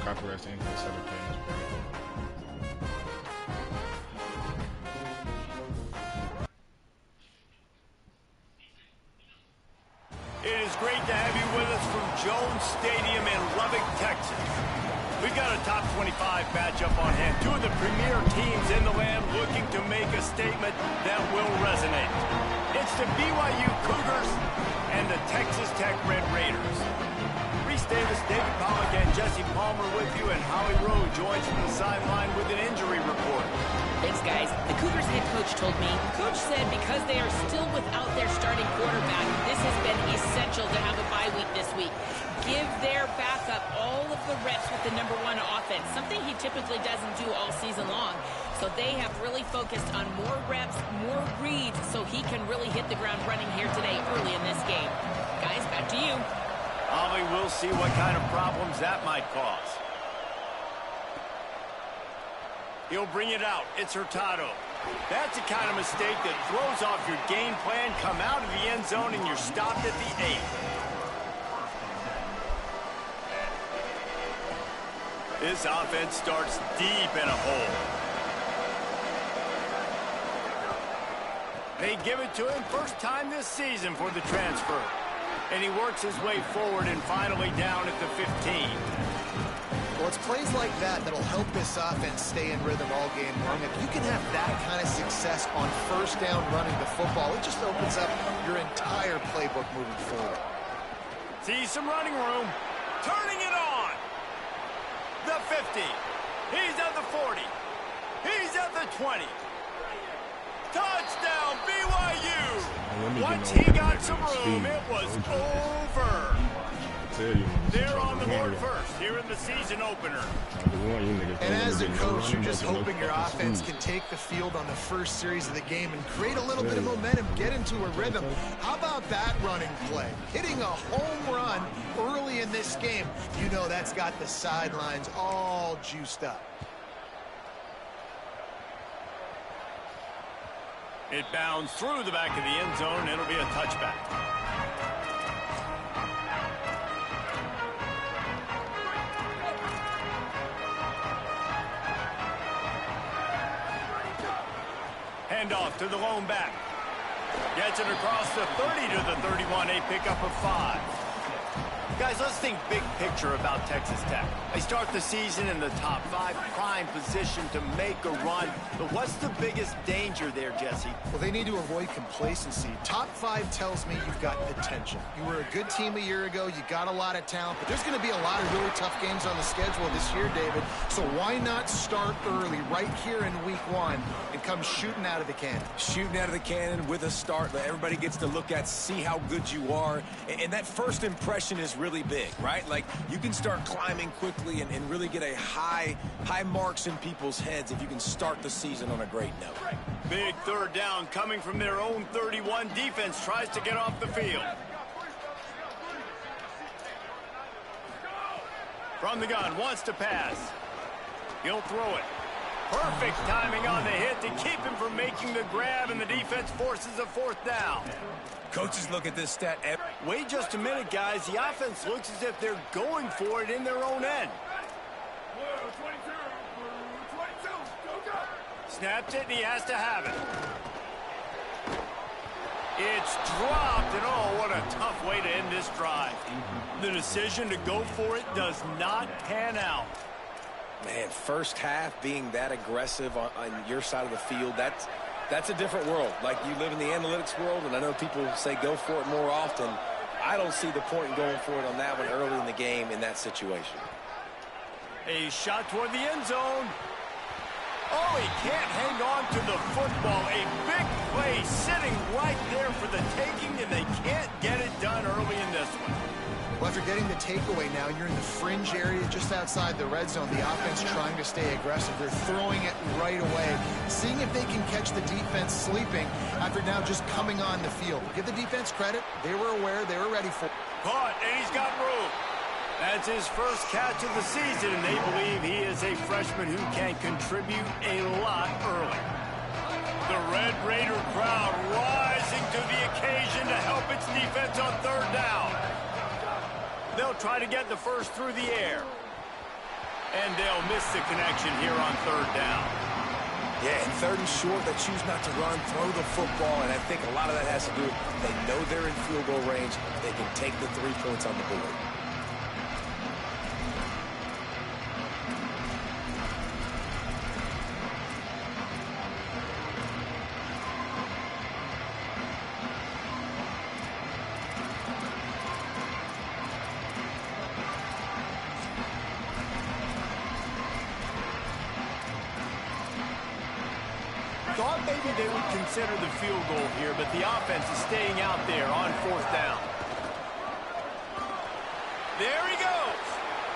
Copyright thing for other players. It is great to have you with us from Jones Stadium in Lubbock, Texas. We've got a top 25 matchup on hand. Two of the premier teams in the land looking to make a statement that will resonate. It's the BYU Cougars and the Texas Tech Red Raiders. Reese Davis, David Pollock, and Jesse Palmer with you, and Howie Rowe joins from the sideline with an injury report. Thanks, guys. The Cougars head coach told me. Coach said because they are still without their starting quarterback, this has been essential to have a bye week this week. Give their backup all of the reps with the #1 offense, something he typically doesn't do all season long. So they have really focused on more reps, more reads, so he can really hit the ground running here today early in this game. Guys, back to you. Ollie, we'll see what kind of problems that might cause. He'll bring it out. It's Hurtado. That's the kind of mistake that throws off your game plan. Come out of the end zone and you're stopped at the 8. This offense starts deep in a hole. They give it to him first time this season for the transfer. And he works his way forward and finally down at the 15. Well, it's plays like that that'll help this offense stay in rhythm all game long. If you can have that kind of success on first down running the football, it just opens up your entire playbook moving forward. See some running room. Turning it on. The 50. He's at the 40. He's at the 20. Touchdown, BYU! Once he got some room, it was over. They're on the board first here in the season opener. And as a coach, you're just hoping your offense can take the field on the first series of the game and create a little bit of momentum, get into a rhythm. How about that running play? Hitting a home run early in this game. You know that's got the sidelines all juiced up. It bounds through the back of the end zone. It'll be a touchback. Handoff to the lone back. Gets it across the 30 to the 31. A pickup of 5. Guys, let's think big picture about Texas Tech. They start the season in the top 5, prime position to make a run. But what's the biggest danger there, Jesse? Well, they need to avoid complacency. Top 5 tells me you've got potential. You were a good team a year ago. You got a lot of talent. But there's going to be a lot of really tough games on the schedule this year, David. So why not start early right here in week 1 and come shooting out of the cannon? Shooting out of the cannon with a start that everybody gets to look at, see how good you are. And that first impression is really big, right? Like, you can start climbing quickly and really get a high marks in people's heads if you can start the season on a great note. Big third down coming from their own 31. Defense tries to get off the field. From the gun, wants to pass. He'll throw it. Perfect timing on the hit to keep him from making the grab, and the defense forces a 4th down. Coaches look at this stat. Wait just a minute, guys. The offense looks as if they're going for it in their own end. Snaps it, and he has to have it. It's dropped, and oh, what a tough way to end this drive. The decision to go for it does not pan out. Man, first half being that aggressive on your side of the field, that's a different world. Like, you live in the analytics world, and I know people say go for it more often. I don't see the point in going for it on that one early in the game in that situation. A shot toward the end zone. Oh, he can't hang on to the football. A big play sitting right there for the taking, and they can't get it done early in this one. Well, after getting the takeaway now, you're in the fringe area just outside the red zone. The offense trying to stay aggressive. They're throwing it right away, seeing if they can catch the defense sleeping after now just coming on the field. Give the defense credit. They were aware. They were ready for it. Caught, and he's got room. That's his first catch of the season, and they believe he is a freshman who can contribute a lot early. The Red Raider crowd rising to the occasion to help its defense on third down. They'll try to get the first through the air. And they'll miss the connection here on third down. Yeah, and third and short, they choose not to run, throw the football, and I think a lot of that has to do with they know they're in field goal range. They can take the 3 points on the board. Thought maybe they would consider the field goal here, but the offense is staying out there on fourth down. There he goes.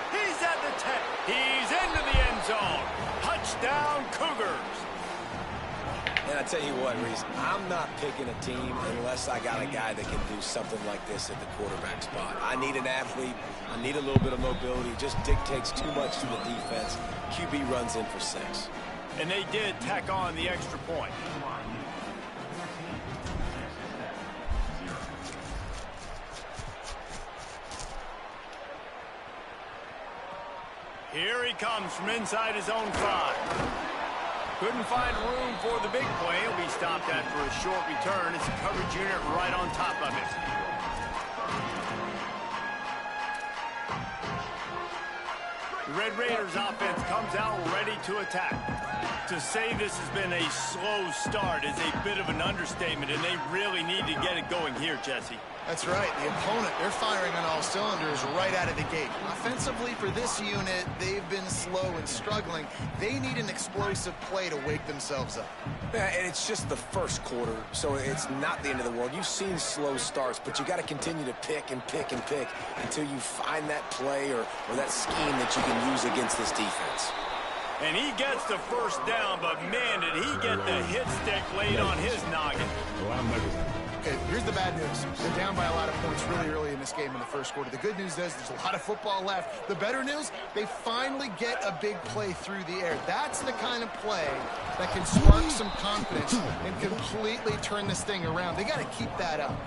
He's at the 10. He's into the end zone. Touchdown, Cougars. And I tell you what, Reese, I'm not picking a team unless I got a guy that can do something like this at the quarterback spot. I need an athlete. I need a little bit of mobility. It just dictates too much to the defense. QB runs in for 6. And they did tack on the extra point. Here he comes from inside his own 5. Couldn't find room for the big play. He'll be stopped after a short return. It's a coverage unit right on top of it. The Red Raiders offense comes out ready to attack. To say this has been a slow start is a bit of an understatement, and they really need to get it going here, Jesse. That's right. The opponent, they're firing on all cylinders right out of the gate. Offensively for this unit, they've been slow and struggling. They need an explosive play to wake themselves up. Yeah, and it's just the first quarter, so it's not the end of the world. You've seen slow starts, but you got to continue to pick and pick and pick until you find that play or that scheme that you can use against this defense. And he gets the first down, but man, did he get the hit stick laid on his noggin. Okay, here's the bad news. They're down by a lot of points really early in this game in the first quarter. The good news is there's a lot of football left. The better news, they finally get a big play through the air. That's the kind of play that can spark some confidence and completely turn this thing around. They got to keep that up.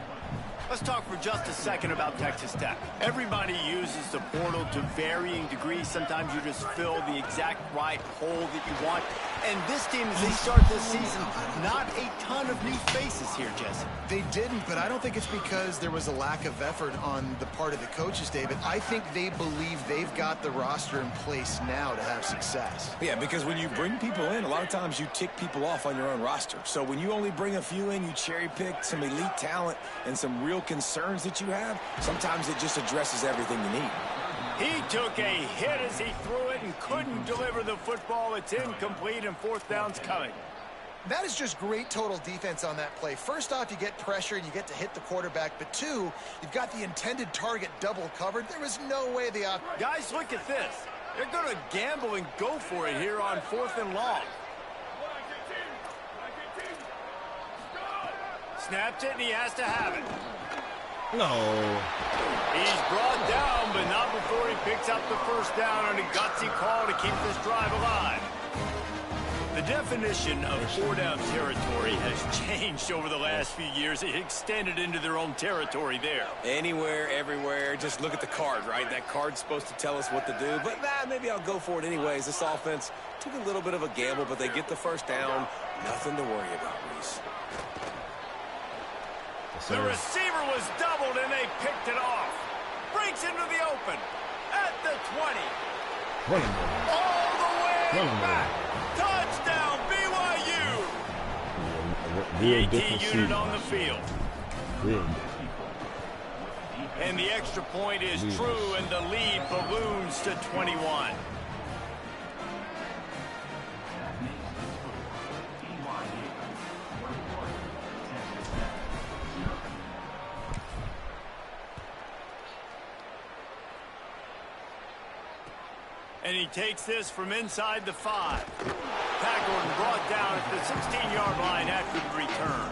Let's talk for just a second about Texas Tech. Everybody uses the portal to varying degrees. Sometimes you just fill the exact right hole that you want. And this team, as they start this season, not a ton of new faces here, Jesse. They didn't, but I don't think it's because there was a lack of effort on the part of the coaches, David. I think they believe they've got the roster in place now to have success. Yeah, because when you bring people in, a lot of times you tick people off on your own roster. So when you only bring a few in, you cherry pick some elite talent and some real concerns that you have, sometimes it just addresses everything you need. He took a hit as he threw it and couldn't deliver the football. It's incomplete and fourth down's coming. That is just great total defense on that play. First off, you get pressure and you get to hit the quarterback. But two, you've got the intended target double covered. There is no way the guys, look at this. They're going to gamble and go for it here on 4th and long. Snapped it, and he has to have it. No. He's brought down, but not before he picks up the first down on a gutsy call to keep this drive alive. The definition of 4-down territory has changed over the last few years. It extended into their own territory there. Anywhere, everywhere, just look at the card, right? That card's supposed to tell us what to do, but maybe I'll go for it anyways. This offense took a little bit of a gamble, but they get the first down. Nothing to worry about, Reese. The receiver was doubled, and they picked it off. Breaks into the open at the 20. All the way back. Touchdown, BYU. The AT unit on the field. And the extra point is true, and the lead balloons to 21. And he takes this from inside the 5. Tackled and brought down at the 16-yard line after the return.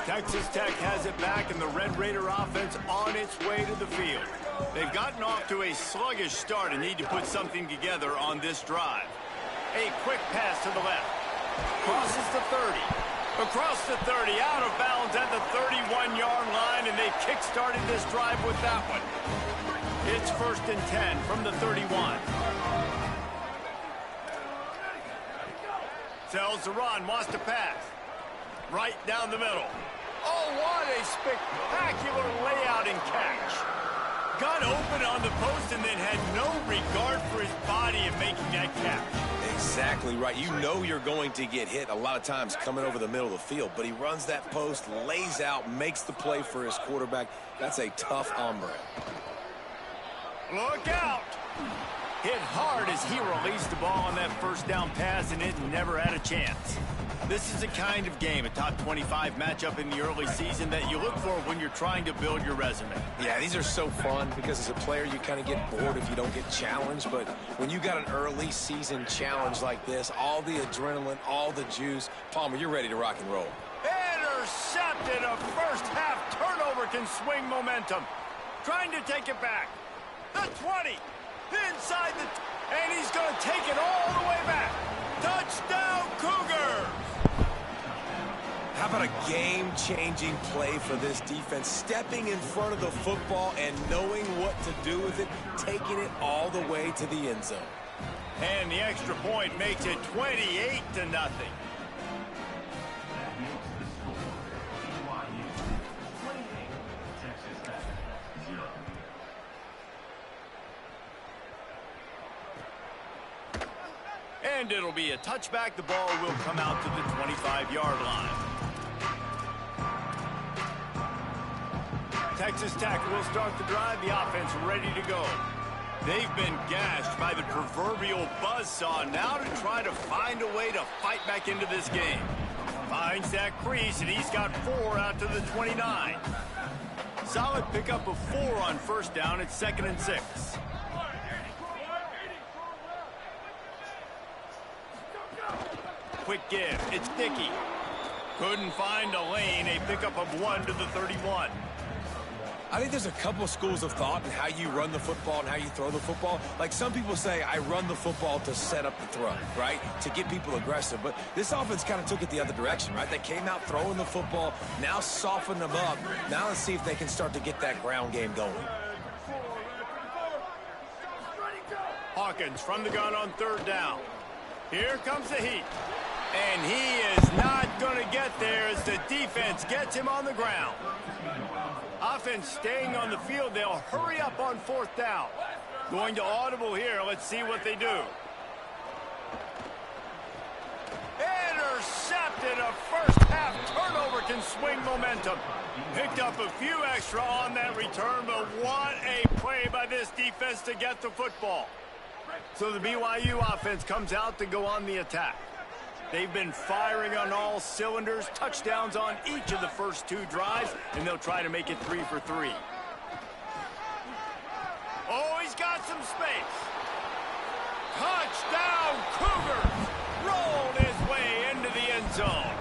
Texas Tech has it back, and the Red Raider offense on its way to the field. They've gotten off to a sluggish start and need to put something together on this drive. A quick pass to the left. Crosses the 30. Across the 30, out of bounds at the 31-yard line, and they've kick-started this drive with that one. It's 1st and 10 from the 31. Tells to run, wants to pass. Right down the middle. Oh, what a spectacular layout and catch. Got open on the post and then had no regard for his body in making that catch. Exactly right. You know you're going to get hit a lot of times coming over the middle of the field, but he runs that post, lays out, makes the play for his quarterback. That's a tough hombre. Look out. Hit hard as he released the ball on that first down pass, and it never had a chance. This is the kind of game, a top 25 matchup in the early season, that you look for when you're trying to build your resume. Yeah, these are so fun because as a player you kind of get bored if you don't get challenged, but when you got an early season challenge like this, all the adrenaline, all the juice, Palmer, you're ready to rock and roll. Intercepted. A first half turnover can swing momentum. Trying to take it back. The 20. Inside the... and he's going to take it all the way back. Touchdown, Cougars! How about a game-changing play for this defense? Stepping in front of the football and knowing what to do with it, taking it all the way to the end zone. And the extra point makes it 28-0. And it'll be a touchback. The ball will come out to the 25-yard line. Texas Tech will start the drive. The offense ready to go. They've been gashed by the proverbial buzzsaw. Now to try to find a way to fight back into this game. Finds that crease, and he's got 4 out to the 29. Solid pickup of 4 on first down. It's 2nd and 6. Quick give. It's Dickey. Couldn't find a lane. A pickup of 1 to the 31. I think there's a couple of schools of thought in how you run the football and how you throw the football. Like some people say, I run the football to set up the throw, right? To get people aggressive. But this offense kind of took it the other direction, right? They came out throwing the football, now softened them up. Now let's see if they can start to get that ground game going. Hawkins from the gun on 3rd down. Here comes the heat. And he is not going to get there as the defense gets him on the ground. Offense staying on the field. They'll hurry up on 4th down. Going to audible here. Let's see what they do. Intercepted. A first half turnover can swing momentum. Picked up a few extra on that return, but what a play by this defense to get the football. So the BYU offense comes out to go on the attack. They've been firing on all cylinders, touchdowns on each of the first 2 drives, and they'll try to make it 3 for 3. Oh, he's got some space. Touchdown, Cougars! Rolled his way into the end zone.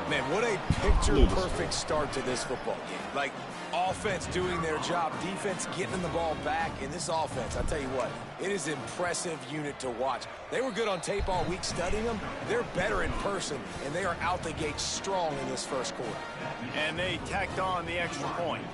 Man, what a picture-perfect start to this football game. Like, offense doing their job, defense getting the ball back. In this offense, I tell you what, it is an impressive unit to watch. They were good on tape all week studying them. They're better in person, and they are out the gate strong in this first quarter. And they tacked on the extra point.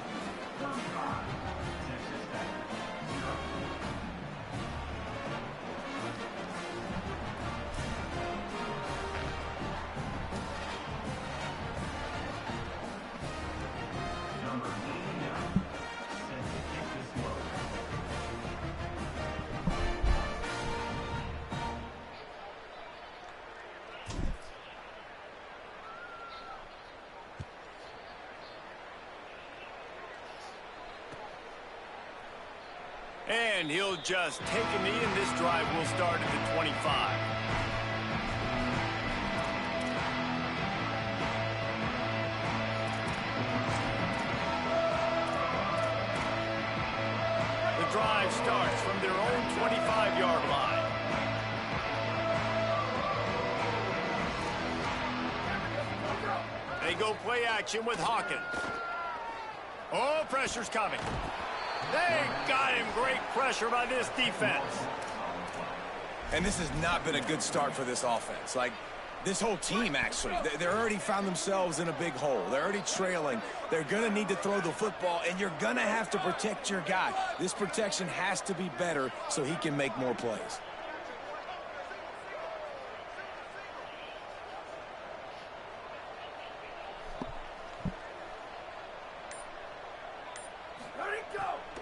And he'll just take a knee, and this drive will start at the 25. The drive starts from their own 25-yard line. They go play action with Hawkins. Oh, pressure's coming. They got him. Great pressure by this defense. And this has not been a good start for this offense. Like, this whole team, actually. They're already found themselves in a big hole. They're already trailing. They're going to need to throw the football, and you're going to have to protect your guy. This protection has to be better so he can make more plays.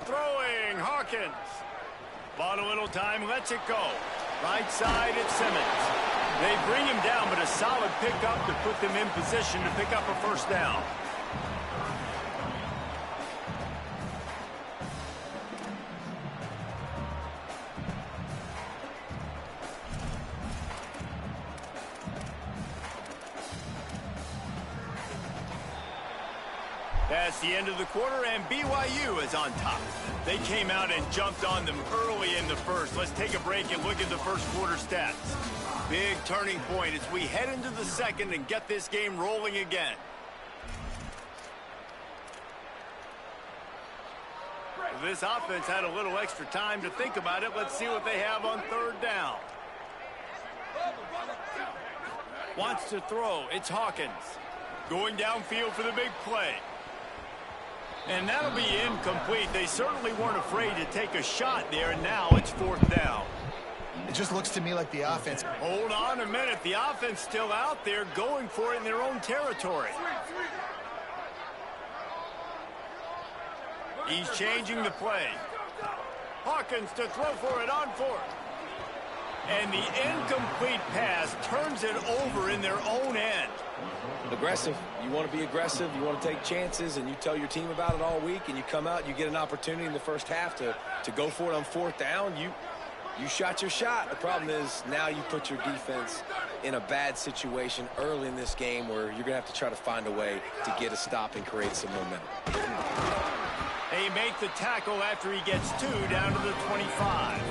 Throwing, Hawkins. Bought a little time, lets it go. Right side, it's Simmons. They bring him down, but a solid pickup to put them in position to pick up a first down. That's the end of the quarter, and BYU is on top. They came out and jumped on them early in the first. Let's take a break and look at the first quarter stats. Big turning point as we head into the second and get this game rolling again. This offense had a little extra time to think about it. Let's see what they have on third down. Wants to throw. It's Hawkins. Going downfield for the big play. And that'll be incomplete. They certainly weren't afraid to take a shot there, and now it's fourth down. It just looks to me like the offense. Hold on a minute. The offense still out there going for it in their own territory. He's changing the play. Hawkins to throw for it on fourth. And the incomplete pass turns it over in their own end. Aggressive. You want to be aggressive. You want to take chances, and you tell your team about it all week, and you come out, you get an opportunity in the first half to go for it on fourth down. You shot your shot. The problem is now you put your defense in a bad situation early in this game where you're going to have to try to find a way to get a stop and create some momentum. They make the tackle after he gets two down to the 25.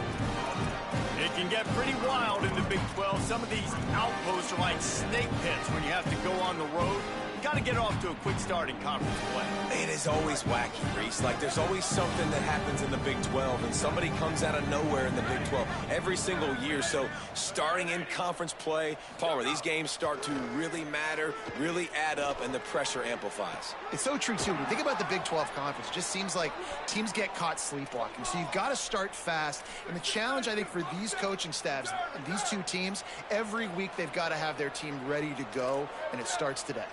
It can get pretty wild in the Big 12. Some of these outposts are like snake pits when you have to go on the road. You got to get off to a quick start in conference play. It is always wacky, Reese. Like, there's always something that happens in the Big 12, and somebody comes out of nowhere in the Big 12 every single year. So starting in conference play, Palmer, these games start to really matter, really add up, and the pressure amplifies. It's so true, too. When you think about the Big 12 Conference, it just seems like teams get caught sleepwalking. So you've got to start fast. And the challenge, I think, for these coaching staffs and these two teams, every week they've got to have their team ready to go, and it starts today.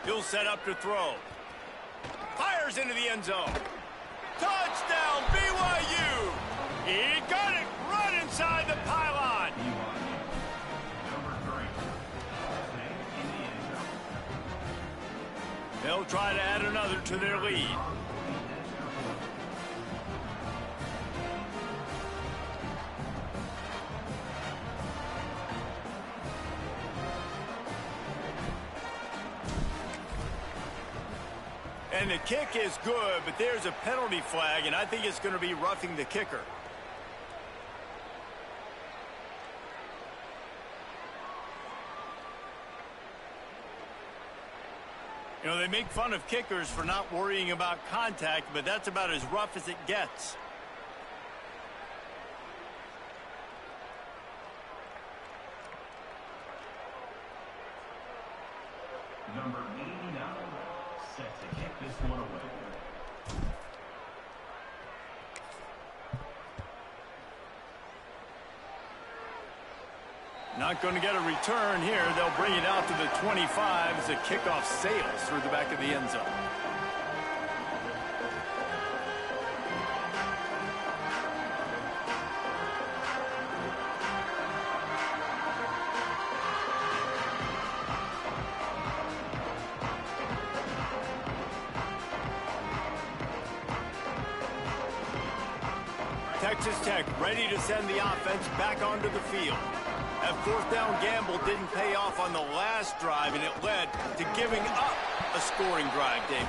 He'll set up to throw. Fires into the end zone. Touchdown, BYU! He got it right inside the pylon. They'll try to add another to their lead. And the kick is good, but there's a penalty flag, and I think it's going to be roughing the kicker. You know, they make fun of kickers for not worrying about contact, but that's about as rough as it gets. Number 89, set to kick this one away. Not going to get a return here. They'll bring it out to the 25 as the kickoff sails through the back of the end zone. Texas Tech ready to send the offense back onto the field. That fourth down gamble didn't pay off on the last drive, and it led to giving up a scoring drive, Dave.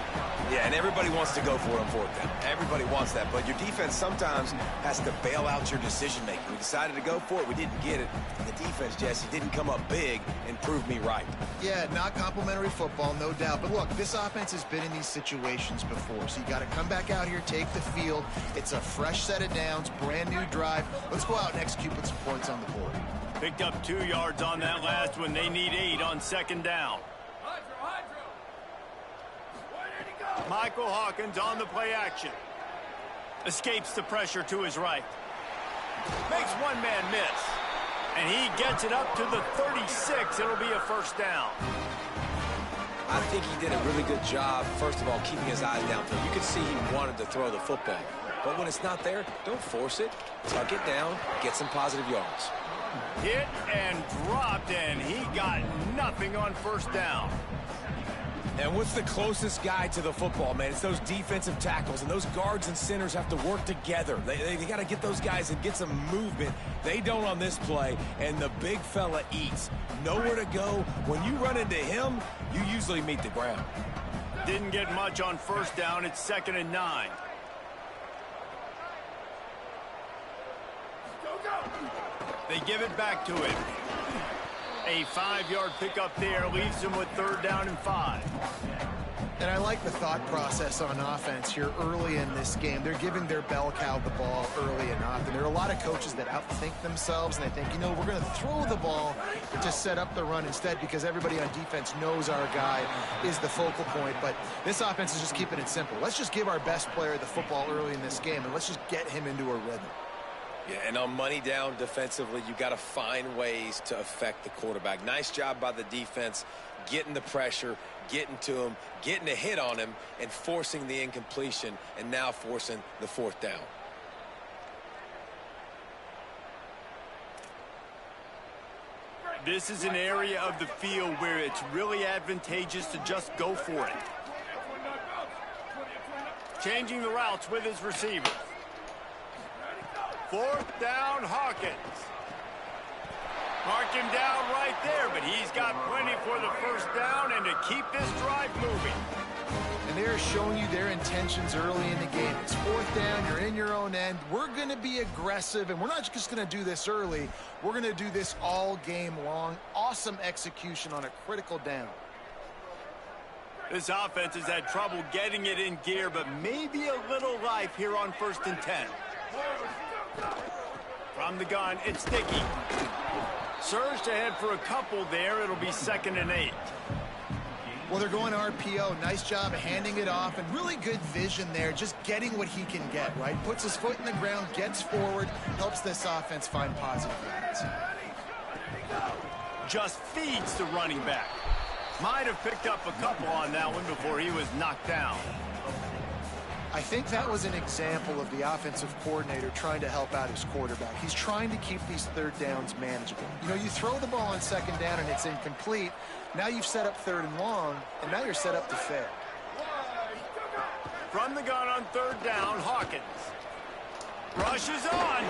Yeah, and everybody wants to go for it on fourth down. Everybody wants that, but your defense sometimes has to bail out your decision-making. We decided to go for it. We didn't get it. And the defense, Jesse, didn't come up big and prove me right. Yeah, not complimentary football, no doubt. But look, this offense has been in these situations before, so you got to come back out here, take the field. It's a fresh set of downs, brand new drive. Let's go out and execute, put some points on the board. Picked up 2 yards on that last one. They need 8 on second down. Michael Hawkins on the play action. Escapes the pressure to his right. Makes one man miss. And he gets it up to the 36. It'll be a first down. I think he did a really good job, first of all, keeping his eyes downfield. You could see he wanted to throw the football. But when it's not there, don't force it. Tuck it down, get some positive yards. Hit and dropped, and he got nothing on first down. And what's the closest guy to the football, man? It's those defensive tackles, and those guards and centers have to work together. They got to get those guys and get some movement. They don't on this play, and the big fella eats. Nowhere to go. When you run into him, you usually meet the ground. Didn't get much on first down. It's 2nd and 9. They give it back to him. A 5-yard pickup there leaves him with 3rd down and 5. And I like the thought process on offense here early in this game. They're giving their bell cow the ball early and often. There are a lot of coaches that outthink themselves, and they think, you know, we're going to throw the ball to set up the run instead because everybody on defense knows our guy is the focal point. But this offense is just keeping it simple. Let's just give our best player the football early in this game, and let's just get him into a rhythm. Yeah, and on money down defensively, you got to find ways to affect the quarterback. Nice job by the defense, getting the pressure, getting to him, getting a hit on him, and forcing the incompletion, and now forcing the 4th down. This is an area of the field where it's really advantageous to just go for it. Changing the routes with his receivers. 4th down, Hawkins. Mark him down right there, but he's got plenty for the first down and to keep this drive moving. And they're showing you their intentions early in the game. It's 4th down, you're in your own end. We're going to be aggressive, and we're not just going to do this early. We're going to do this all game long. Awesome execution on a critical down. This offense has had trouble getting it in gear, but maybe a little life here on 1st and 10. From the gun, it's Sticky. Surged ahead for a couple there. It'll be 2nd and 8. Well, they're going RPO. Nice job of handing it off, and really good vision there, just getting what he can get, right? Puts his foot in the ground, gets forward, helps this offense find positive yards. Just feeds the running back. Might have picked up a couple on that one before he was knocked down. I think that was an example of the offensive coordinator trying to help out his quarterback. He's trying to keep these 3rd downs manageable. You know, you throw the ball on 2nd down and it's incomplete. Now you've set up 3rd and long, and now you're set up to fail. From the gun on 3rd down, Hawkins. Rushes on.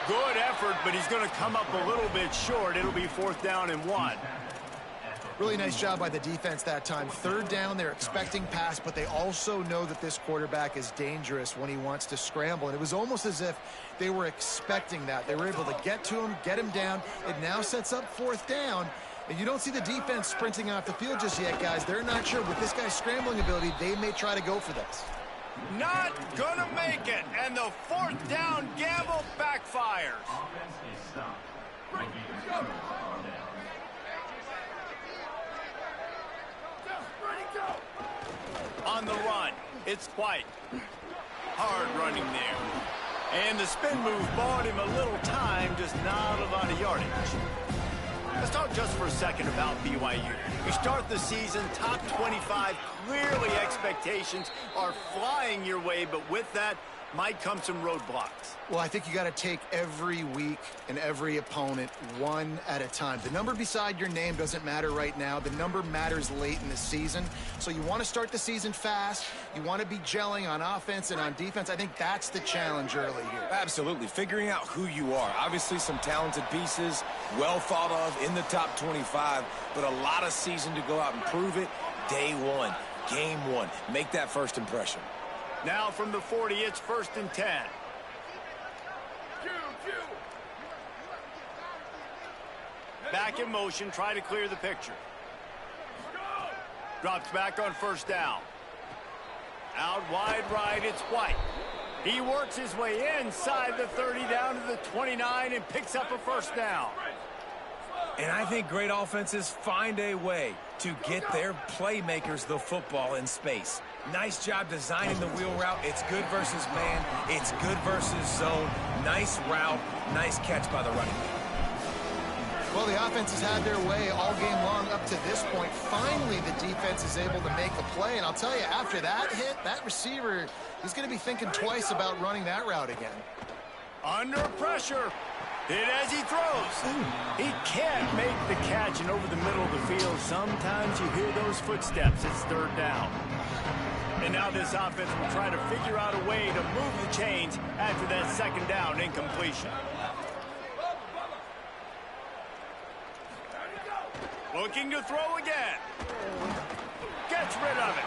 Good effort, but he's going to come up a little bit short. It'll be 4th down and 1. Really nice job by the defense that time. 3rd down, they're expecting pass, but they also know that this quarterback is dangerous when he wants to scramble. And it was almost as if they were expecting that. They were able to get to him, get him down. It now sets up 4th down. And you don't see the defense sprinting off the field just yet, guys. They're not sure. With this guy's scrambling ability, they may try to go for this. Not gonna make it, and the 4th down gamble backfires. Offense is stopped. Will be returned on down. On the run, it's White. Hard running there. And the spin move bought him a little time, just not a lot of yardage. Let's talk just for a second about BYU. You start the season top 25. Clearly expectations are flying your way, but with that might come some roadblocks. Well, I think you got to take every week and every opponent one at a time. The number beside your name doesn't matter right now. The number matters late in the season. So you want to start the season fast. You want to be gelling on offense and on defense. I think that's the challenge early here. Absolutely. Figuring out who you are. Obviously some talented pieces, well thought of in the top 25, but a lot of season to go out and prove it. Day one, game one. Make that first impression. Now from the 40, it's 1st and 10. Back in motion, try to clear the picture. Drops back on 1st down. Out wide right, it's White. He works his way inside the 30 down to the 29 and picks up a 1st down. And I think great offenses find a way to get their playmakers the football in space. Nice job designing the wheel route. It's good versus man. It's good versus zone. Nice route. Nice catch by the running back. Well, the offense has had their way all game long up to this point. Finally, the defense is able to make a play. And I'll tell you, after that hit, that receiver, he's going to be thinking twice about running that route again. Under pressure. Hit as he throws. He can't make the catch, and over the middle of the field, sometimes you hear those footsteps. It's 3rd down. And now this offense will try to figure out a way to move the chains after that 2nd down incompletion. Looking to throw again. Gets rid of it.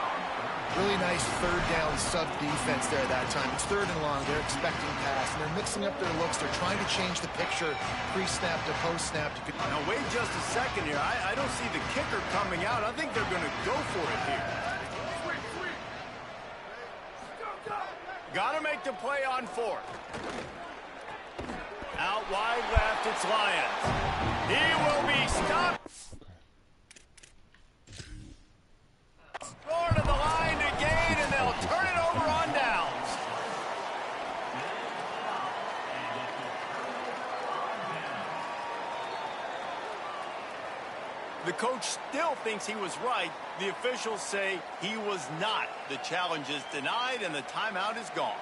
Really nice 3rd down sub defense there that time. It's 3rd and long. They're expecting pass, and they're mixing up their looks. They're trying to change the picture pre-snap to post-snap. Now, wait just a second here. I don't see the kicker coming out. I think they're going to go for it here. Got to make the play on 4th. Out wide left, it's Lyons. He will be stopped. Score to the line to gain, and they'll turn it over on downs. The coach still thinks he was right. The officials say he was not. The challenge is denied, and the timeout is gone.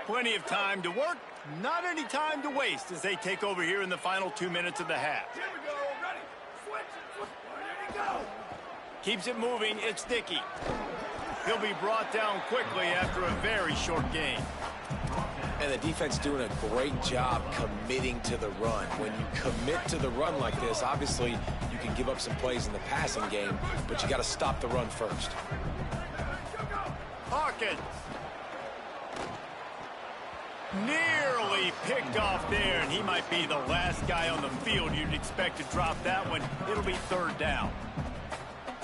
Plenty of time to work, not any time to waste as they take over here in the final 2 minutes of the half. Here we go, ready, switch, ready to go. Keeps it moving, it's Dickey. He'll be brought down quickly after a very short game. And the defense doing a great job committing to the run. When you commit to the run like this, obviously you can give up some plays in the passing game, but you got to stop the run first. Hawkins. Nearly picked off there, and he might be the last guy on the field you'd expect to drop that one. It'll be 3rd down.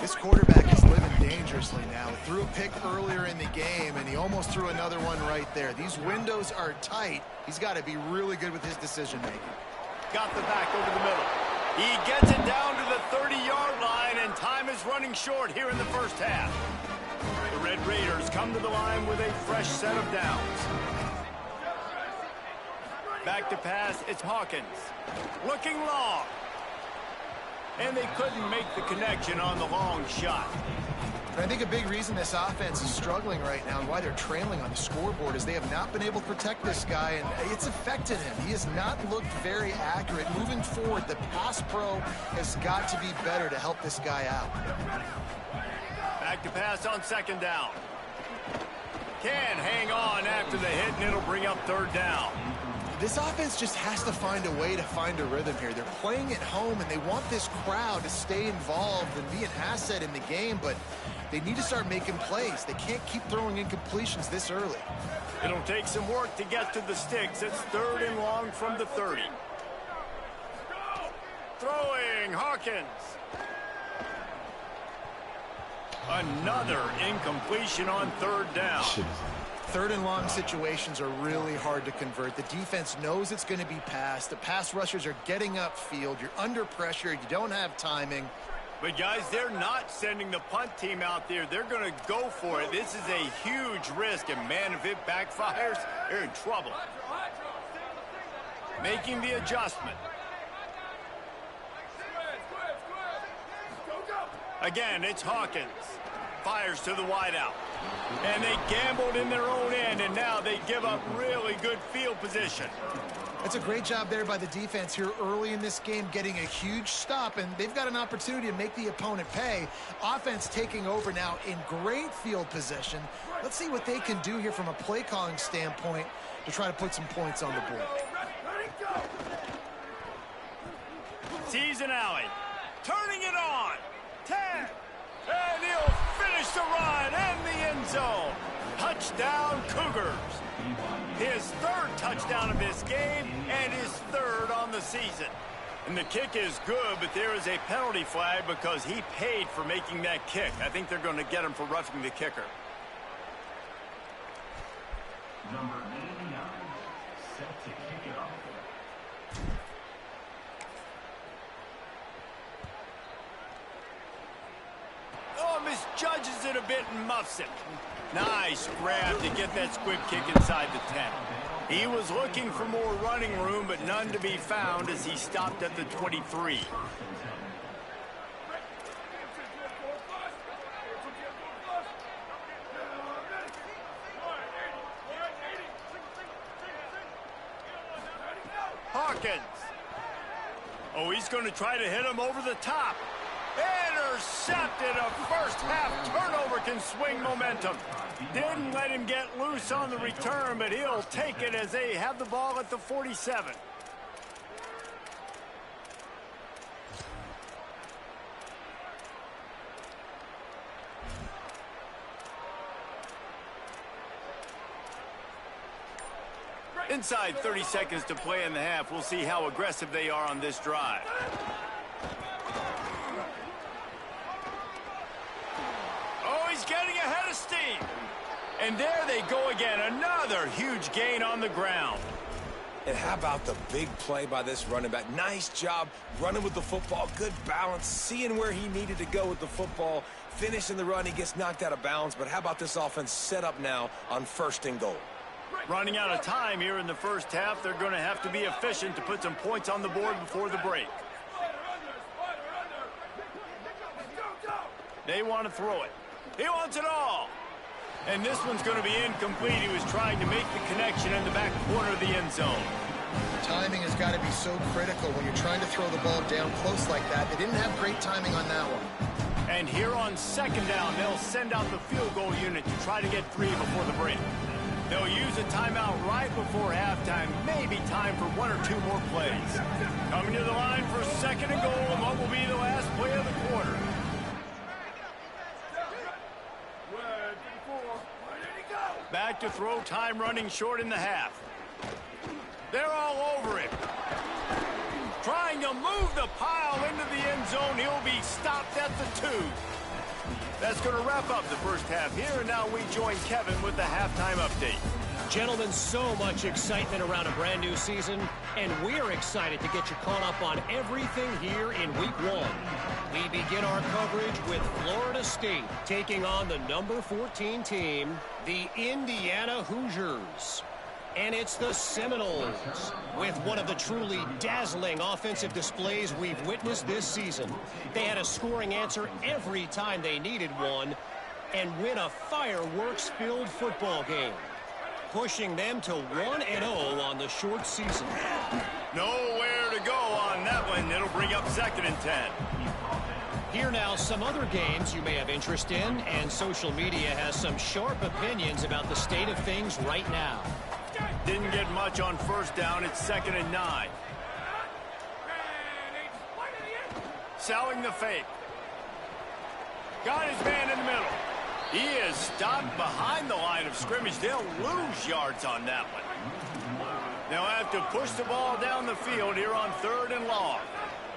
This quarterback is living dangerously now. He threw a pick earlier in the game, and he almost threw another one right there. These windows are tight. He's got to be really good with his decision-making. Got the back over the middle. He gets it down to the 30-yard line, and time is running short here in the 1st half. The Red Raiders come to the line with a fresh set of downs. Back to pass, it's Hawkins. Looking long. And they couldn't make the connection on the long shot. And I think a big reason this offense is struggling right now and why they're trailing on the scoreboard is they have not been able to protect this guy, and it's affected him. He has not looked very accurate. Moving forward, the pass pro has got to be better to help this guy out. Back to pass on 2nd down. Can hang on after the hit, and it'll bring up 3rd down. This offense just has to find a way to find a rhythm here. They're playing at home, and they want this crowd to stay involved and be an asset in the game, but they need to start making plays. They can't keep throwing incompletions this early. It'll take some work to get to the sticks. It's 3rd and long from the 30. Throwing, Hawkins. Another incompletion on 3rd down. 3rd and long situations are really hard to convert. The defense knows it's going to be passed. The pass rushers are getting upfield. You're under pressure. You don't have timing. But, guys, they're not sending the punt team out there. They're going to go for it. This is a huge risk, and, man, if it backfires, they're in trouble. Making the adjustment. Again, it's Hawkins. Fires to the wideout. And they gambled in their own end, and now they give up really good field position. That's a great job there by the defense here early in this game, getting a huge stop, and they've got an opportunity to make the opponent pay. Offense taking over now in great field position. Let's see what they can do here from a play calling standpoint to try to put some points on the board. Sees an alley. Turning it on. 10. And he'll finish the run in the end zone. Touchdown, Cougars. His 3rd touchdown of this game and his 3rd on the season. And the kick is good, but there is a penalty flag because he paid for making that kick. I think they're going to get him for roughing the kicker. Number 89, set to kick it off. Oh, misjudges it a bit and muffs it. Nice grab to get that squib kick inside the 10. He was looking for more running room, but none to be found as he stopped at the 23. Hawkins. Oh, he's going to try to hit him over the top. Intercepted. A first-half turnover can swing momentum. Didn't let him get loose on the return, but he'll take it as they have the ball at the 47. Inside 30 seconds to play in the half. We'll see how aggressive they are on this drive. Oh, he's getting ahead of steam. And there they go again. Another huge gain on the ground. And how about the big play by this running back? Nice job running with the football. Good balance, seeing where he needed to go with the football. Finishing the run, he gets knocked out of bounds. But how about this offense set up now on 1st and goal? Running out of time here in the first half. They're going to have to be efficient to put some points on the board before the break. They want to throw it. He wants it all. And this one's going to be incomplete. He was trying to make the connection in the back corner of the end zone. Timing has got to be so critical when you're trying to throw the ball down close like that. They didn't have great timing on that one. And here on 2nd down, they'll send out the field goal unit to try to get 3 before the break. They'll use a timeout right before halftime. Maybe time for 1 or 2 more plays. Coming to the line for 2nd and goal, and what will be the last play of the quarter. Back to throw, time running short in the half. They're all over it. Trying to move the pile into the end zone. He'll be stopped at the 2. That's going to wrap up the first half here, and now we join Kevin with the halftime update. Gentlemen, so much excitement around a brand new season, and we're excited to get you caught up on everything here in Week 1. We begin our coverage with Florida State taking on the number 14 team, the Indiana Hoosiers. And it's the Seminoles with one of the truly dazzling offensive displays we've witnessed this season. They had a scoring answer every time they needed one and win a fireworks-filled football game, pushing them to 1-0 on the short season. Nowhere to go on that one. It'll bring up 2nd and 10. Here now, some other games you may have interest in, and social media has some sharp opinions about the state of things right now. Didn't get much on first down. It's 2nd and 9. Selling the fake. Got his man in the middle. He is stopped behind the line of scrimmage. They'll lose yards on that one. They'll have to push the ball down the field here on 3rd and long.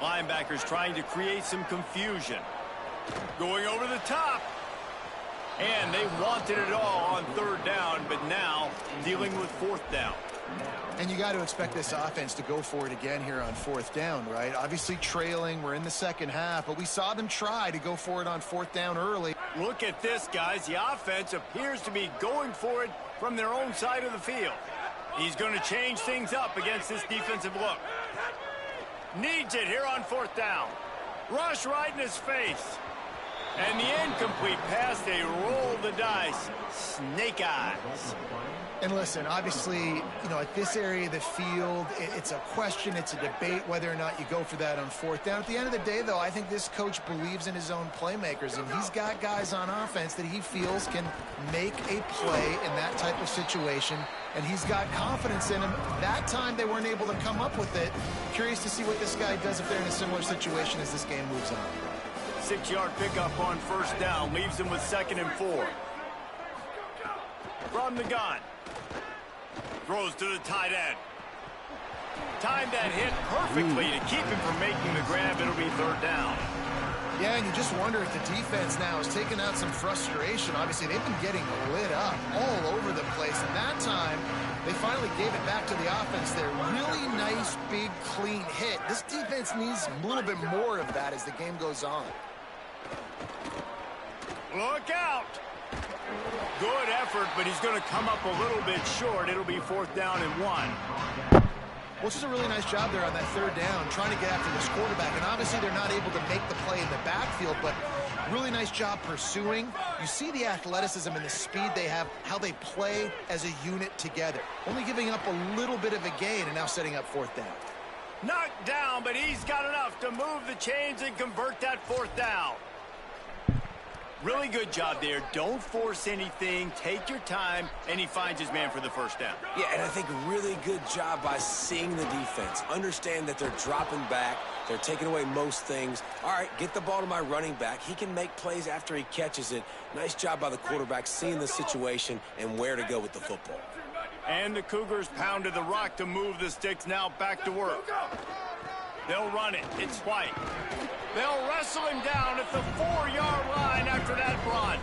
Linebackers trying to create some confusion. Going over the top. And they wanted it all on 3rd down, but now dealing with 4th down. And you got to expect this offense to go for it again here on 4th down, right? Obviously trailing, we're in the second half, but we saw them try to go for it on 4th down early. Look at this, guys. The offense appears to be going for it from their own side of the field. He's going to change things up against this defensive look. Needs it here on 4th down. Rush right in his face. And the incomplete pass, they roll the dice. Snake eyes. And listen, obviously, you know, at this area of the field, it's a question, it's a debate whether or not you go for that on 4th down. At the end of the day, though, I think this coach believes in his own playmakers, and he's got guys on offense that he feels can make a play in that type of situation, and he's got confidence in him. That time, they weren't able to come up with it. Curious to see what this guy does if they're in a similar situation as this game moves on. 6-yard pickup on 1st down, leaves him with 2nd and 4. From the gun. Throws to the tight end. Timed that hit perfectly to keep him from making the grab. It'll be 3rd down. Yeah, and you just wonder if the defense now has taken out some frustration. Obviously, they've been getting lit up all over the place. And that time, they finally gave it back to the offense there. Really nice, big, clean hit. This defense needs a little bit more of that as the game goes on. Look out. Good effort, but he's going to come up a little bit short. It'll be 4th down and 1. Well, just a really nice job there on that 3rd down, trying to get after this quarterback. And obviously, they're not able to make the play in the backfield, but really nice job pursuing. You see the athleticism and the speed they have, how they play as a unit together. Only giving up a little bit of a gain and now setting up 4th down. Knocked down, but he's got enough to move the chains and convert that 4th down. Really good job there. Don't force anything. Take your time, and he finds his man for the 1st down. Yeah, and I think really good job by seeing the defense. Understand that they're dropping back. They're taking away most things. All right, get the ball to my running back. He can make plays after he catches it. Nice job by the quarterback seeing the situation and where to go with the football. And the Cougars pounded the rock to move the sticks. Now back to work. They'll run it. It's White. They'll wrestle him down at the 4-yard line after that run.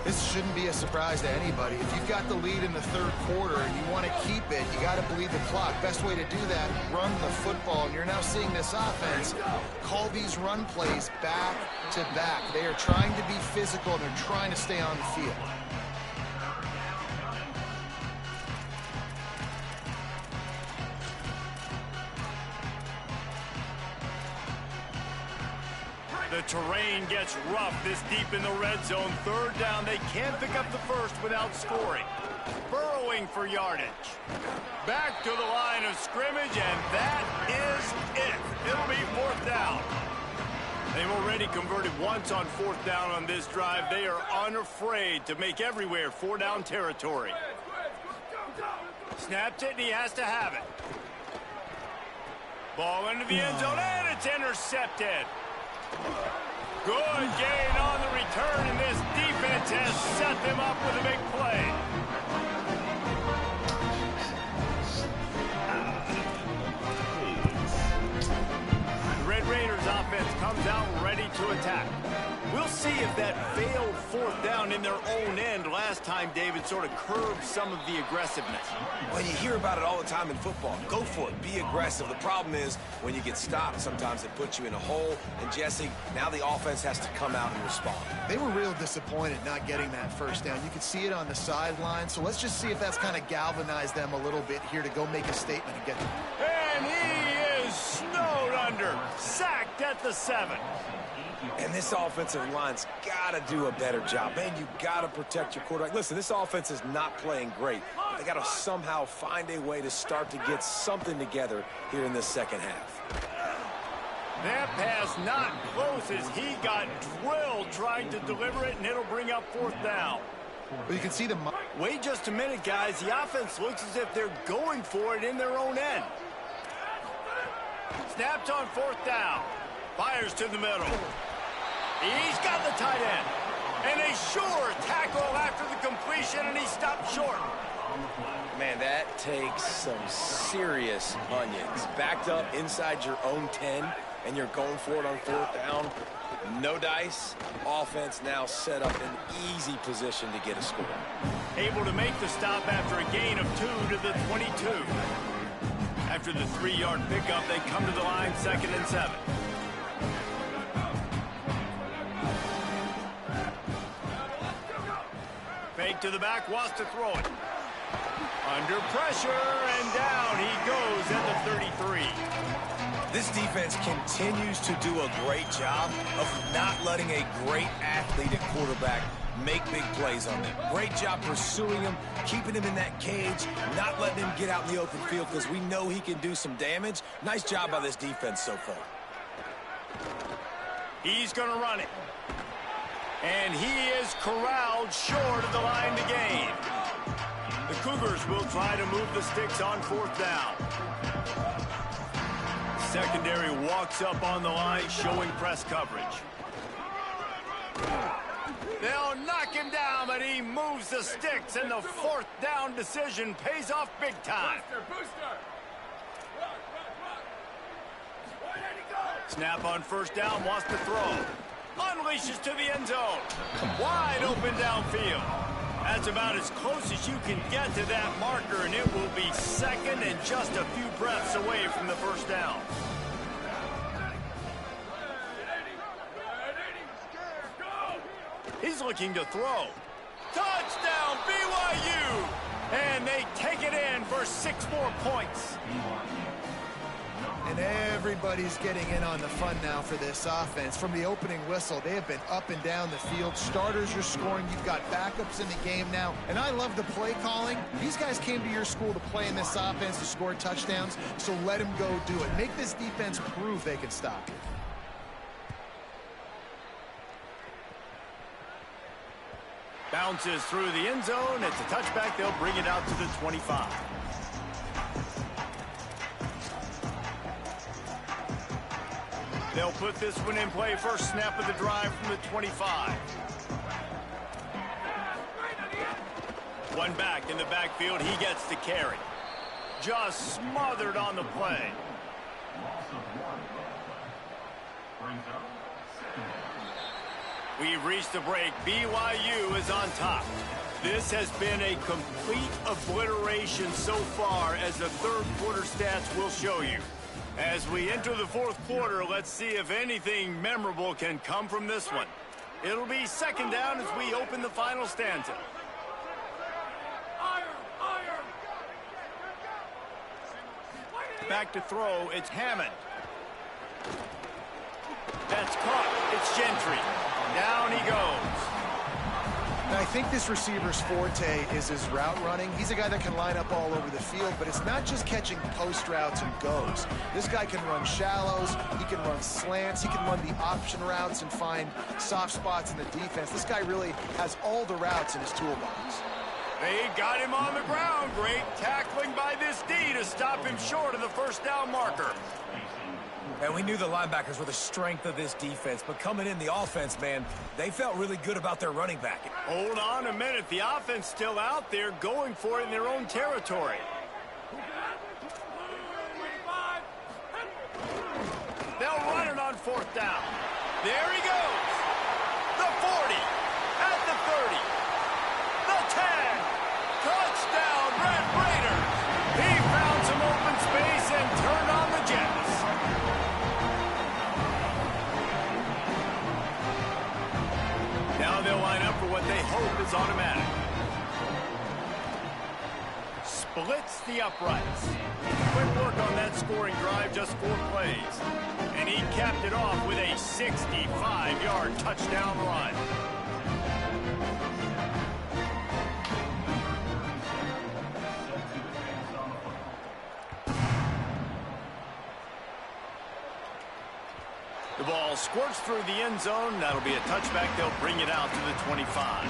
This shouldn't be a surprise to anybody. If you've got the lead in the 3rd quarter and you want to keep it, you got to bleed the clock. Best way to do that, run the football. And you're now seeing this offense call these run plays back to back. They are trying to be physical, and they're trying to stay on the field. The terrain gets rough this deep in the red zone. 3rd down. They can't pick up the first without scoring. Burrowing for yardage. Back to the line of scrimmage, and that is it. It'll be 4th down. They've already converted once on 4th down on this drive. They are unafraid to make everywhere 4-down territory. Snaps it, and he has to have it. Ball into the end zone, and it's intercepted. Good gain on the return, and this defense has set them up with a big play. The Red Raiders offense comes out ready to attack. We'll see if that failed 4th down in their own end last time, David, sort of curbed some of the aggressiveness. Well, you hear about it all the time in football. Go for it. Be aggressive. The problem is when you get stopped, sometimes it puts you in a hole. And, Jesse, now the offense has to come out and respond. They were real disappointed not getting that 1st down. You could see it on the sideline. So let's just see if that's kind of galvanized them a little bit here to go make a statement and get them. And he is snowed under. Sacked at the 7. And this offensive line's got to do a better job. Man, you got to protect your quarterback. Listen, this offense is not playing great. They got to somehow find a way to start to get something together here in this 2nd half. That pass not close as he got drilled trying to deliver it, and it'll bring up 4th down. Well, you can see the Wait just a minute, guys. The offense looks as if they're going for it in their own end. Snaps on 4th down. Fires to the middle. He's got the tight end. And a sure tackle after the completion, and he stopped short. Man, that takes some serious onions. Backed up inside your own 10, and you're going for it on 4th down. No dice. Offense now set up in easy position to get a score. Able to make the stop after a gain of 2 to the 22. After the 3-yard pickup, they come to the line 2nd and 7. Fake to the back, wants to throw it. Under pressure, and down he goes at the 33. This defense continues to do a great job of not letting a great athlete at quarterback make big plays on them. Great job pursuing him, keeping him in that cage, not letting him get out in the open field because we know he can do some damage. Nice job by this defense so far. He's going to run it. And he is corralled short of the line to gain. The Cougars will try to move the sticks on 4th down. Secondary walks up on the line, showing press coverage. They'll knock him down, but he moves the sticks, and the 4th down decision pays off big time. Snap on 1st down, wants to throw. Unleashes to the end zone. Wide open downfield. That's about as close as you can get to that marker, and it will be 2nd and just a few breaths away from the 1st down. He's looking to throw. Touchdown, BYU! And they take it in for 6 more points. And everybody's getting in on the fun now for this offense. From the opening whistle, they have been up and down the field. Starters are scoring. You've got backups in the game now. And I love the play calling. These guys came to your school to play in this offense to score touchdowns, so let them go do it. Make this defense prove they can stop you. Bounces through the end zone. It's a touchback. They'll bring it out to the 25. They'll put this one in play. First snap of the drive from the 25. One back in the backfield. He gets the carry. Just smothered on the play. We've reached the break. BYU is on top. This has been a complete obliteration so far, as the 3rd quarter stats will show you. As we enter the 4th quarter, let's see if anything memorable can come from this one. It'll be 2nd down as we open the final stanza. Back to throw, it's Hammond. That's caught. It's Gentry. Down he goes. And I think this receiver's forte is his route running. He's a guy that can line up all over the field, but it's not just catching post routes and goes. This guy can run shallows, he can run slants, he can run the option routes and find soft spots in the defense. This guy really has all the routes in his toolbox. They got him on the ground. Great tackling by this D to stop him short of the 1st down marker. And we knew the linebackers were the strength of this defense, but coming in the offense, man, they felt really good about their running back. Hold on a minute. The offense still out there going for it in their own territory. They'll run it on 4th down. There he goes. The 40, at the 30, the 10. Touchdown, Red Raiders. He found some open space and turned on the Jets. Now they'll line up for what they hope is automatic. Splits the uprights. Quick work on that scoring drive, just 4 plays. And he capped it off with a 65-yard touchdown run. The ball squirts through the end zone. That'll be a touchback. They'll bring it out to the 25.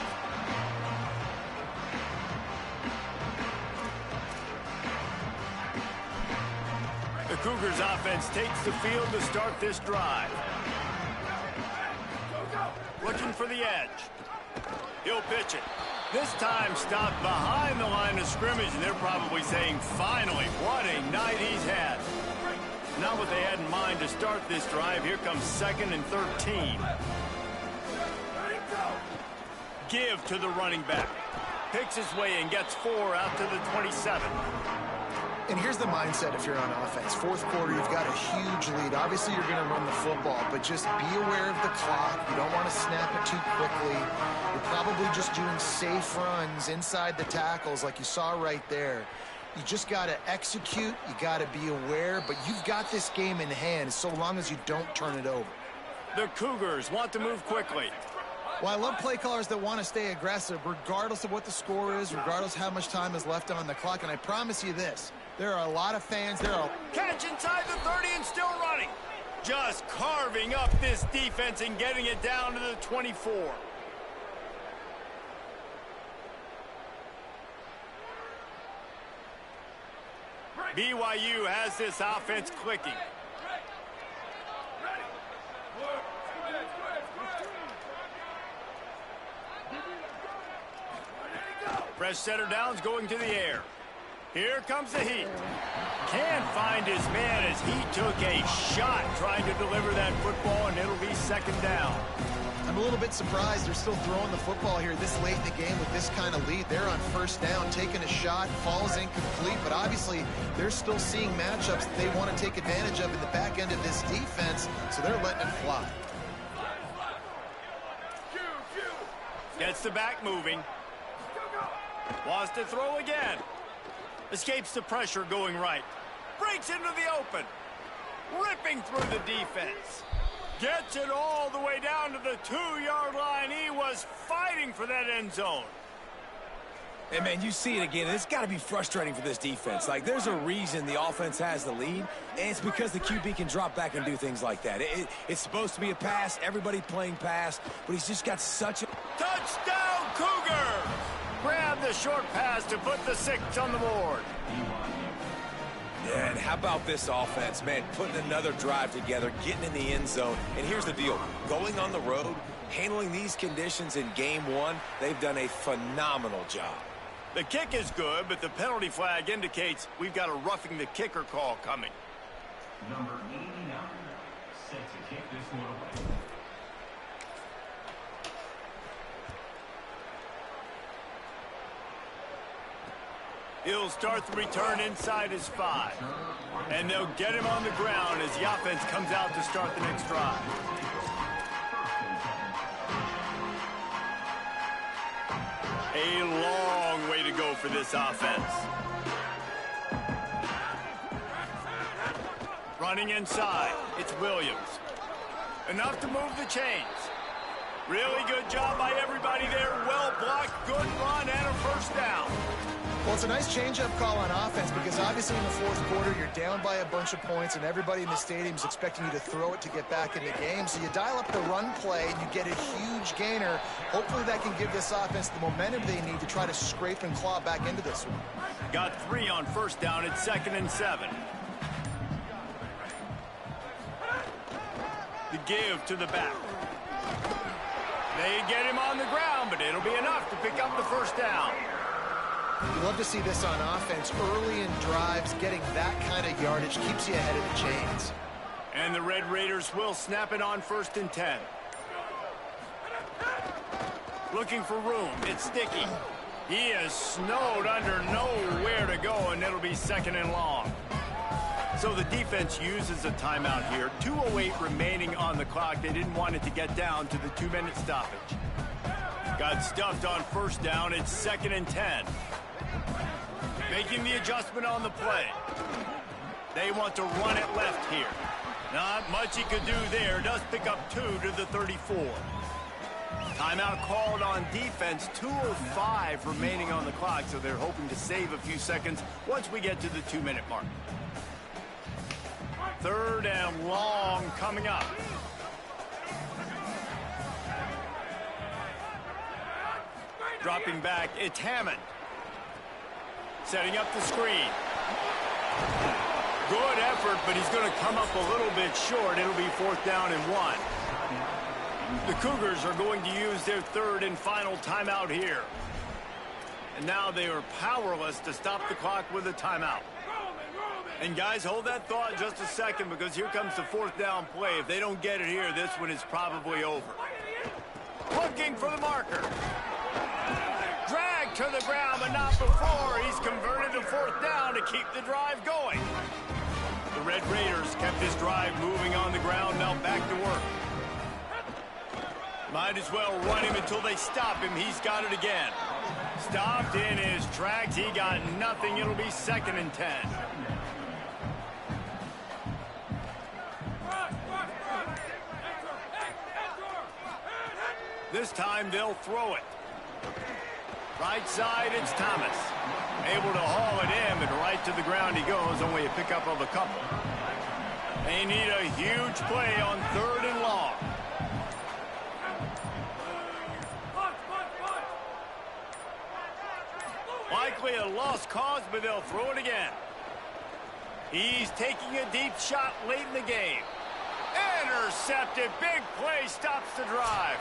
Cougars offense takes the field to start this drive. Looking for the edge. He'll pitch it. This time stopped behind the line of scrimmage, and they're probably saying, finally, what a night he's had. Not what they had in mind to start this drive. Here comes 2nd and 13. Give to the running back. Picks his way and gets 4 out to the 27. And here's the mindset if you're on offense. Fourth quarter, you've got a huge lead. Obviously, you're going to run the football, but just be aware of the clock. You don't want to snap it too quickly. You're probably just doing safe runs inside the tackles like you saw right there. You just got to execute. You got to be aware, but you've got this game in hand so long as you don't turn it over. The Cougars want to move quickly. Well, I love play callers that want to stay aggressive regardless of what the score is, regardless of how much time is left on the clock. And I promise you this, there are a lot of fans. Catch inside the 30 and still running. Just carving up this defense and getting it down to the 24. BYU has this offense clicking. Fresh setter down's going to the air. Here comes the heat. Can't find his man as he took a shot trying to deliver that football, and it'll be 2nd down. I'm a little bit surprised they're still throwing the football here this late in the game with this kind of lead. They're on 1st down, taking a shot, falls incomplete, but obviously they're still seeing matchups that they want to take advantage of in the back end of this defense, so they're letting it fly. Gets the back moving. Wants to throw again. Escapes the pressure going right. Breaks into the open. Ripping through the defense. Gets it all the way down to the 2-yard line. He was fighting for that end zone. And, man, you see it again. It's got to be frustrating for this defense. Like, there's a reason the offense has the lead, and it's because the QB can drop back and do things like that. It's supposed to be a pass. Everybody playing pass, but he's just got such a... Touchdown, Cougar! Grab the short pass to put the 6 on the board. Yeah, and how about this offense, man? Putting another drive together, getting in the end zone. And here's the deal. Going on the road, handling these conditions in game 1, they've done a phenomenal job. The kick is good, but the penalty flag indicates we've got a roughing the kicker call coming. Number 89, set to kick this one away. He'll start the return inside his 5. And they'll get him on the ground as the offense comes out to start the next drive. A long way to go for this offense. Running inside, it's Williams. Enough to move the chains. Really good job by everybody there. Well blocked, good run, and a 1st down. Well, it's a nice change-up call on offense because obviously in the 4th quarter, you're down by a bunch of points and everybody in the stadium is expecting you to throw it to get back in the game. So you dial up the run play and you get a huge gainer. Hopefully that can give this offense the momentum they need to try to scrape and claw back into this one. Got 3 on 1st down. It's 2nd and 7. The give to the back. They get him on the ground, but it'll be enough to pick up the 1st down. You love to see this on offense. Early in drives, getting that kind of yardage keeps you ahead of the chains. And the Red Raiders will snap it on 1st and 10. Looking for room. It's Sticky. He is snowed under, nowhere to go, and it'll be 2nd and long. So the defense uses a timeout here. 2:08 remaining on the clock. They didn't want it to get down to the 2-minute stoppage. Got stuffed on 1st down. It's 2nd and 10. Making the adjustment on the play. They want to run it left here. Not much he could do there. Does pick up 2 to the 34. Timeout called on defense. 2:05 remaining on the clock, so they're hoping to save a few seconds once we get to the 2-minute mark. 3rd and long coming up. Dropping back, it's Hammond. Setting up the screen. Good effort, but he's going to come up a little bit short. It'll be 4th down and 1. The Cougars are going to use their 3rd and final timeout here. And now they are powerless to stop the clock with a timeout. And guys, hold that thought just a second, because here comes the 4th down play. If they don't get it here, this one is probably over. Looking for the marker. Dragged to the ground, but not before. He's converted to 4th down to keep the drive going. The Red Raiders kept this drive moving on the ground. Now back to work. Might as well run him until they stop him. He's got it again. Stopped in his tracks. He got nothing. It'll be 2nd and 10. This time they'll throw it. Right side, it's Thomas. Able to haul it in, but right to the ground he goes. Only a pickup of a couple. They need a huge play on 3rd and long. Likely a lost cause, but they'll throw it again. He's taking a deep shot late in the game. Intercepted. Big play stops the drive.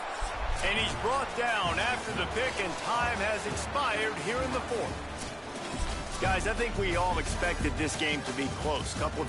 And he's brought down after the pick, and time has expired here in the 4th. Guys, I think we all expected this game to be close. Couple of